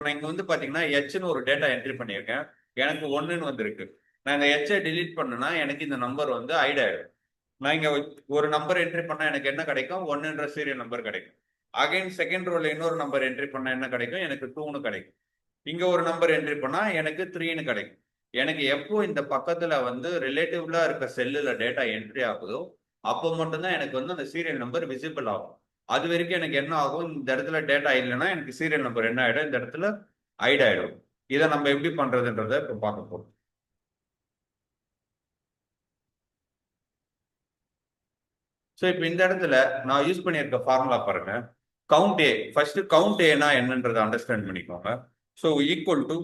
நான் இங்க வந்து பாத்தீங்கன்னா ஹெச்னு ஒரு டேட்டா என்ட்ரி பண்ணியிருக்கேன். எனக்கு 1ன்னு வந்திருக்கு. நான் இந்த ஹெச்சை டிலீட் பண்ணேன்னா எனக்கு இந்த நம்பர் வந்து ஹைட் ஆயிடும். நான் இங்க ஒரு நம்பர் என்ட்ரி பண்ணா எனக்கு என்ன கிடைக்கும்? 1ன்ற சீரியல் நம்பர் கிடைக்கும். அகைன் செகண்ட் ரோல இன்னொரு நம்பர் என்ட்ரி பண்ணா என்ன கிடைக்கும்? எனக்கு 2ன்னு கிடைக்கும். இங்க ஒரு நம்பர் என்ட்ரி பண்ணா எனக்கு 3ன்னு கிடைக்கும். எனக்கு எப்போ இந்த பக்கத்துல வந்து ரிலேட்டிவ்லா இருக்க செல்லுல டேட்டா என்ட்ரி ஆகுதோ அப்போ மட்டும்தான் எனக்கு வந்து அந்த சீரியல் நம்பர் விசிபிள் ஆகும். அது வரைக்கும் எனக்கு என்ன ஆகும்? இந்த இடத்துல டேட்டா இல்லைன்னா எனக்கு சீரியல் நம்பர் என்ன ஆயிடும்? இந்த இடத்துல ஹைட் ஆயிடும். இதை நம்ம எப்படி பண்றதுன்றத இப்ப பார்க்க போறோம். ஸோ இப்போ இந்த இடத்துல நான் யூஸ் பண்ணியிருக்க ஃபார்முலா பாருங்க. கவுண்ட் ஏ ஃபர்ஸ்ட் கவுண்ட் ஏனா என்னன்றதை அண்டர்ஸ்டாண்ட் பண்ணிக்கோங்க. ஸோ ஈக்குவல் டு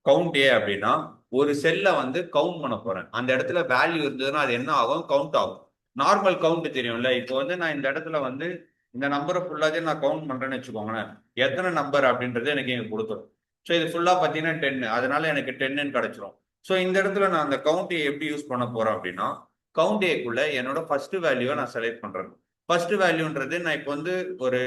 கவுண்ட் ஏ அப்படின்னா ஒரு செல்லை வந்து கவுண்ட் பண்ண போறேன். அந்த இடத்துல வேல்யூ இருந்ததுன்னா அது என்ன ஆகும்? கவுண்ட் ஆகும். நார்மல் கவுண்ட் தெரியும்ல. இப்போ வந்து நான் இந்த இடத்துல வந்து இந்த நம்பரை ஃபுல்லாவே நான் கவுண்ட் பண்றேன்னு வச்சுக்கோங்களேன். எத்தனை நம்பர் அப்படின்றது எனக்கு இங்க கொடுத்துரும். ஸோ இது ஃபுல்லா பார்த்தீங்கன்னா 10, அதனால எனக்கு 10ன்னு கிடைச்சிரும். ஸோ இந்த இடத்துல நான் அந்த கவுண்ட் எப்படி யூஸ் பண்ண போறேன் அப்படின்னா கவுண்ட் ஏக்குள்ள என்னோட ஃபர்ஸ்ட் வேல்யூவை நான் செலக்ட் பண்றேன். ஃபர்ஸ்ட் வேல்யூன்றது நான் இப்போ வந்து ஒரு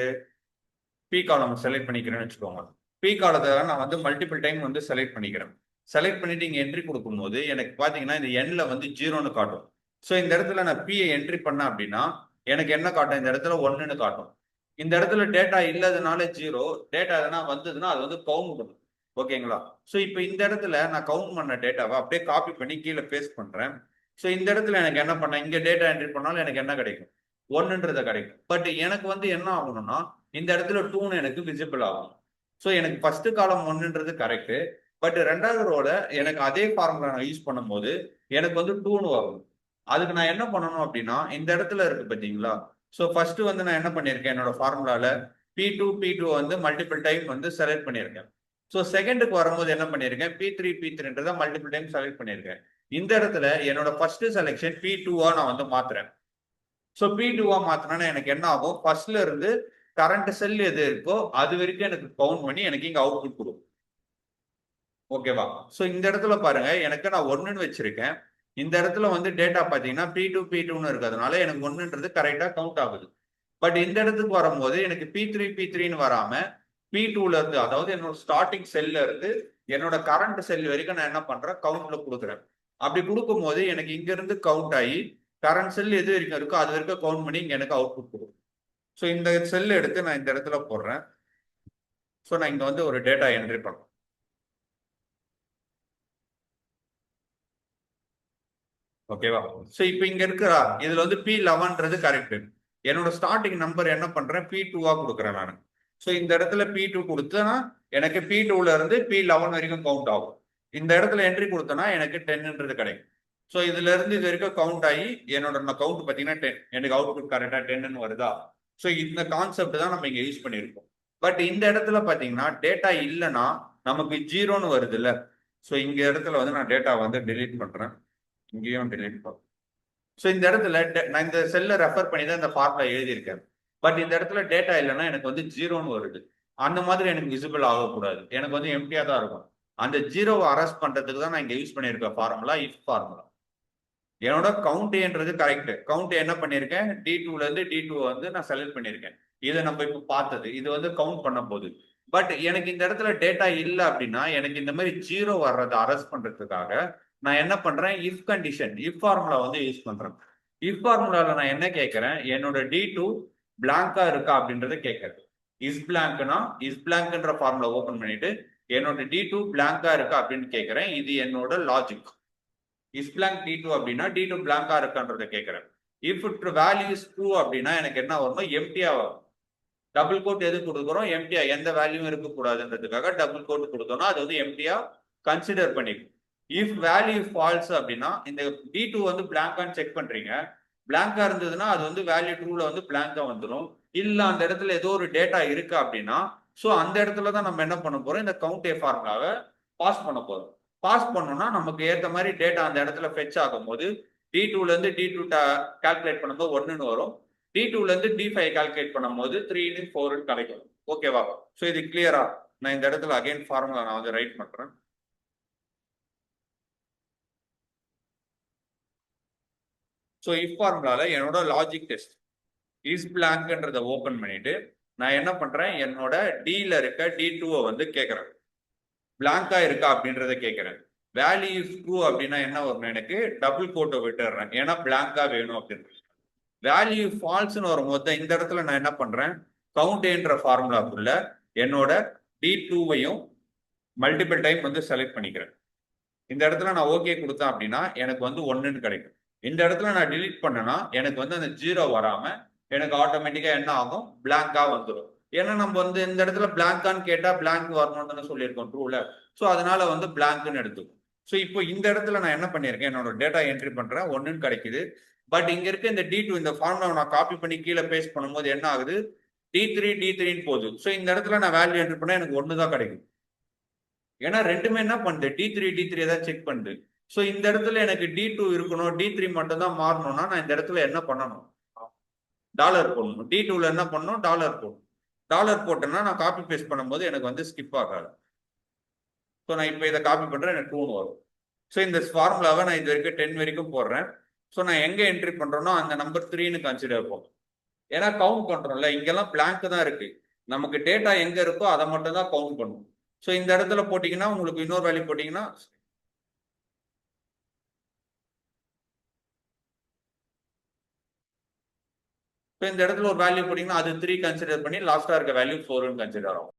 பி காலம் செலக்ட் பண்ணிக்கிறேன்னு வச்சுக்கோங்க. பி காலத்தை நான் வந்து மல்டிபிள் டைம் வந்து செலக்ட் பண்ணிக்கிறேன். செலக்ட் பண்ணிட்டு இங்க என்ட்ரி கொடுக்கும்போது எனக்கு பாத்தீங்கன்னா இந்த எண்ல வந்து 0ன்னு காட்டும். ஸோ இந்த இடத்துல நான் பி என்ட்ரி பண்ணேன் அப்படின்னா எனக்கு என்ன காட்டும்? இந்த இடத்துல 1ன்னு காட்டும். இந்த இடத்துல டேட்டா இல்லாதனால 0, டேட்டா எதனா வந்ததுன்னா அது வந்து கவுண்ட் பண்ணும். ஓகேங்களா? ஸோ இப்போ இந்த இடத்துல நான் கவுண்ட் பண்ண டேட்டாவை அப்படியே காப்பி பண்ணி கீழே பேஸ்ட் பண்றேன். ஸோ இந்த இடத்துல எனக்கு என்ன பண்ண? இங்க டேட்டா என்ட்ரி பண்ணாலும் எனக்கு என்ன கிடைக்கும்? 1ன்றத கிடைக்கும். பட் எனக்கு வந்து என்ன ஆகணும்னா இந்த இடத்துல 2ன்னு எனக்கு விசிபிள் ஆகும். ஸோ எனக்கு ஃபர்ஸ்ட் காலம் 1ன்றது கரெக்ட். பட் ரெண்டாவது ரோல எனக்கு அதே ஃபார்முலா நான் யூஸ் பண்ணும்போது எனக்கு வந்து 2ன்னு வரும். அதுக்கு நான் என்ன பண்ணணும் அப்படின்னா இந்த இடத்துல இருக்கு பார்த்தீங்களா? ஸோ ஃபர்ஸ்ட் வந்து நான் என்ன பண்ணியிருக்கேன்? என்னோட ஃபார்முலால பி டூ வந்து மல்டிபிள் டைம் வந்து செலக்ட் பண்ணியிருக்கேன். ஸோ செகண்டுக்கு வரும்போது என்ன பண்ணியிருக்கேன்? பி3ன்றதை மல்டிபிள் டைம் செலக்ட் பண்ணியிருக்கேன். இந்த இடத்துல என்னோட ஃபர்ஸ்ட் செலெக்ஷன் பி2வா நான் வந்து மாத்துறேன். ஸோ பி2வா மாத்தினா எனக்கு என்ன ஆகும்? ஃபர்ஸ்ட்ல இருந்து கரண்ட் செல் எது இருக்கோ அது வரைக்கும் எனக்கு கவுண்ட் பண்ணி எனக்கு இங்க அவுட்புட் கொடுக்கும். ஓகேவா? ஸோ இந்த இடத்துல பாருங்க எனக்கு நான் 1ன்னு வச்சிருக்கேன். இந்த இடத்துல வந்து டேட்டா பார்த்தீங்கன்னா பி2ன்னு இருக்கிறதுனால எனக்கு 1ன்றது கரெக்டா கவுண்ட் ஆகுது. பட் இந்த இடத்துக்கு வரும்போது எனக்கு பி3ன்னு வராம பி2ல இருந்து அதாவது என்னோட ஸ்டார்டிங் செல்ல இருந்து என்னோட கரண்ட் செல் வரைக்கும் நான் என்ன பண்றேன்? கவுண்ட்ல கொடுக்குறேன். அப்படி கொடுக்கும்போது எனக்கு இங்க இருந்து கவுண்ட் ஆகி கரண்ட் செல் எது வரைக்கும் இருக்கோ அது வரைக்கும் கவுண்ட் பண்ணி இங்க எனக்கு அவுட்புட் கொடுக்கும். ஸோ இந்த செல் எடுத்து நான் இந்த இடத்துல போடுறேன். ஸோ நான் இங்க வந்து ஒரு டேட்டா என்ட்ரி பண்றேன். ஓகேவா? ஸோ இப்போ இங்க இருக்கிறா இதுல வந்து P11ன்றது கரெக்ட். என்னோட ஸ்டார்டிங் நம்பர் என்ன பண்றேன்? P2வா கொடுக்குறேன் நான். ஸோ இந்த இடத்துல P2 கொடுத்தனா எனக்கு P2ல இருந்து P11 வரைக்கும் கவுண்ட் ஆகும். இந்த இடத்துல என்ட்ரி கொடுத்தனா எனக்கு 10ன்றது கிடைக்கும். ஸோ இதுல இருந்து இது வரைக்கும் கவுண்ட் ஆகி என்னோட கவுண்ட் பார்த்தீங்கன்னா 10. எனக்கு அவுட்புட் கரெக்டா 10ன்னு வருதா? ஸோ இந்த கான்செப்ட் தான் நம்ம இங்க யூஸ் பண்ணியிருக்கோம். பட் இந்த இடத்துல பாத்தீங்கன்னா டேட்டா இல்லைன்னா நமக்கு 0ன்னு வருது இல்ல. ஸோ இங்க இடத்துல வந்து நான் டேட்டா வந்து டெலீட் பண்றேன். இங்கேயும் டெலீட் பண்ணும். ஸோ இந்த இடத்துல நான் இந்த செல்லை ரெஃபர் பண்ணி தான் இந்த ஃபார்முலா எழுதியிருக்கேன். பட் இந்த இடத்துல டேட்டா இல்லைன்னா எனக்கு வந்து 0ன்னு வருது. அந்த மாதிரி எனக்கு விசிபிள் ஆகக்கூடாது. எனக்கு வந்து எம்டியா தான் இருக்கும். அந்த 0வை அரெஸ்ட் பண்றதுக்கு தான் நான் இங்க யூஸ் பண்ணியிருக்க ஃபார்முலா இஃப் ஃபார்முலா. என்னோட கவுண்ட் ஏன்றது கரெக்ட். கவுண்ட் என்ன பண்ணியிருக்கேன்? டி2ல இருந்து டி2 வந்து நான் செலக்ட் பண்ணியிருக்கேன். இதை நம்ம இப்போ பார்த்தது இது வந்து கவுண்ட் பண்ண போகுது. பட் எனக்கு இந்த இடத்துல டேட்டா இல்லை அப்படின்னா எனக்கு இந்த மாதிரி 0 வர்றதை அரெஸ்ட் பண்றதுக்காக நான் என்ன பண்றேன்? இஃப் கண்டிஷன் இஃப் ஃபார்முலா வந்து யூஸ் பண்றேன். இஃப் ஃபார்முலால நான் என்ன கேட்கிறேன்? என்னோட டி2 பிளாங்கா இருக்கா அப்படின்றத கேட்கறேன். இஸ் பிளாங்க்னா இஸ் பிளாங்க்ன்ற ஃபார்முலா ஓபன் பண்ணிட்டு என்னோட டி2 பிளாங்கா இருக்கா அப்படின்னு கேட்கிறேன். இது என்னோட லாஜிக். இஸ் பிளாங்க் டி2 அப்படின்னா டி2 பிளாங்கா இருக்கான்றத கேட்கிறேன். இஃப் வேல்யூ இஸ் ட்ரூ அப்படின்னா எனக்கு என்ன வரும்? எம்டியா வரும். டபுள் கோட் எது கொடுக்குறோம்? எம்டியா எந்த வேல்யூவும் இருக்கக்கூடாதுன்றதுக்காக டபுள் கோட் கொடுத்தோம்னா அது வந்து எம்டியா கன்சிடர் பண்ணிக்கும். இஃப் வேல்யூ ஃபால்ஸ் அப்படின்னா இந்த டி2 வந்து பிளாங்கான்னு செக் பண்றீங்க. பிளாங்கா இருந்ததுன்னா அது வந்து வேல்யூ ட்ரூல வந்து பிளாங்கா வந்துடும். இல்ல அந்த இடத்துல ஏதோ ஒரு டேட்டா இருக்கு அப்படின்னா ஸோ அந்த இடத்துல தான் நம்ம என்ன பண்ண போறோம்? இந்த கவுண்ட் ஏ ஃபார்முலாவை பாஸ் பண்ண போறோம். பாஸ் பண்ணோம்னா நமக்கு ஏற்ற மாதிரி டேட்டா அந்த இடத்துல ஃபெச் ஆகும்போது டி2ல இருந்து டி2 கால்குலேட் பண்ணும்போது 1ன்னு வரும். டி2ல இருந்து டி5 கால்குலேட் பண்ணும்போது 3ன்னு 4ன்னு கிடைக்கும். ஓகேவா? ஸோ இது கிளியரா? நான் இந்த இடத்துல அகைன் ஃபார்முலா நான் வந்து ரைட் பண்றேன். ஸோ இஃப் ஃபார்முலால என்னோட லாஜிக் டெஸ்ட் இஸ் பிளாங்க்ன்றதை ஓபன் பண்ணிட்டு நான் என்ன பண்றேன்? என்னோட டில இருக்க டி2வை வந்து கேட்கறேன். பிளாங்கா இருக்கா அப்படின்றத கேட்கிறேன். வேல்யூ இஸ் ட்ரூ அப்படின்னா என்ன வரணும், எனக்கு டபுள் கோட்டை விட்டுறேன், ஏன்னா பிளாங்கா வேணும் அப்படின்னு. வேல்யூ ஃபால்ஸ்னு வரும்போது இந்த இடத்துல நான் என்ன பண்றேன், கவுண்டேன்ற ஃபார்முலாக்குள்ள என்னோட D2வையும் மல்டிபிள் டைம் வந்து செலக்ட் பண்ணிக்கிறேன். இந்த இடத்துல நான் ஓகே கொடுத்தேன் அப்படின்னா எனக்கு வந்து 1ன்னு கிடைக்கும். இந்த இடத்துல நான் டிலீட் பண்ணேன்னா எனக்கு வந்து அந்த 0 வராம எனக்கு ஆட்டோமேட்டிக்கா என்ன ஆகும், பிளாங்கா வந்துடும். ஏன்னா நம்ம வந்து இந்த இடத்துல பிளாங்கான்னு கேட்டா பிளாங்க் வரணும்னு தானே சொல்லியிருக்கோம் ட்ரூல. ஸோ அதனால வந்து பிளாங்க்னு எடுத்துக்கும். ஸோ இப்போ இந்த இடத்துல நான் என்ன பண்ணியிருக்கேன், என்னோட டேட்டா என்ட்ரி பண்றேன், 1ன்னு கிடைக்குது. பட் இங்க இருக்க இந்த D2 இந்த ஃபார்முலா நான் காப்பி பண்ணி கீழே பேஸ்ட் பண்ணும்போது என்ன ஆகுது, D3ன்னு போகுது. ஸோ இந்த இடத்துல நான் வேல்யூ என்ட்ரி பண்ணா எனக்கு 1 தான் கிடைக்கும். ஏன்னா ரெண்டுமே என்ன பண்ணுது, D3 தான் செக் பண்ணுது. ஸோ இந்த இடத்துல எனக்கு D2 இருக்கணும், D3 மட்டும் தான் மாறணும்னா நான் இந்த இடத்துல என்ன பண்ணணும், டாலர் போடணும். D2ல என்ன பண்ணணும், டாலர் போடணும். டாலர் போட்டேன்னா நான் காப்பி பேஸ்ட் பண்ணும்போது எனக்கு வந்து ஸ்கிப் ஆகாது. ஸோ நான் இப்போ இதை காப்பி பண்றேன், எனக்கு 2 வரும். ஸோ இந்த ஃபார்முலாவை நான் இது வரைக்கும் 10 வரைக்கும் போடுறேன். ஸோ நான் எங்க என்ட்ரி பண்றேனோ அந்த நம்பர் 3ன்னு கன்சிடர் பண்ணும். ஏன்னா கவுண்ட் பண்றோம்ல, இங்கெல்லாம் பிளாங்க் தான் இருக்கு. நமக்கு டேட்டா எங்க இருக்கோ அதை மட்டும் தான் கவுண்ட் பண்ணும். ஸோ இந்த இடத்துல போட்டீங்கன்னா உங்களுக்கு இன்னொரு வேல்யூ போட்டீங்கன்னா, இப்போ இந்த இடத்துல ஒரு வேல்யூ போட்டீங்கன்னா அது 3 கன்சிடர் பண்ணி லாஸ்டா இருக்க வேல்யூ 4ன்னு கன்சிடர் ஆகும்.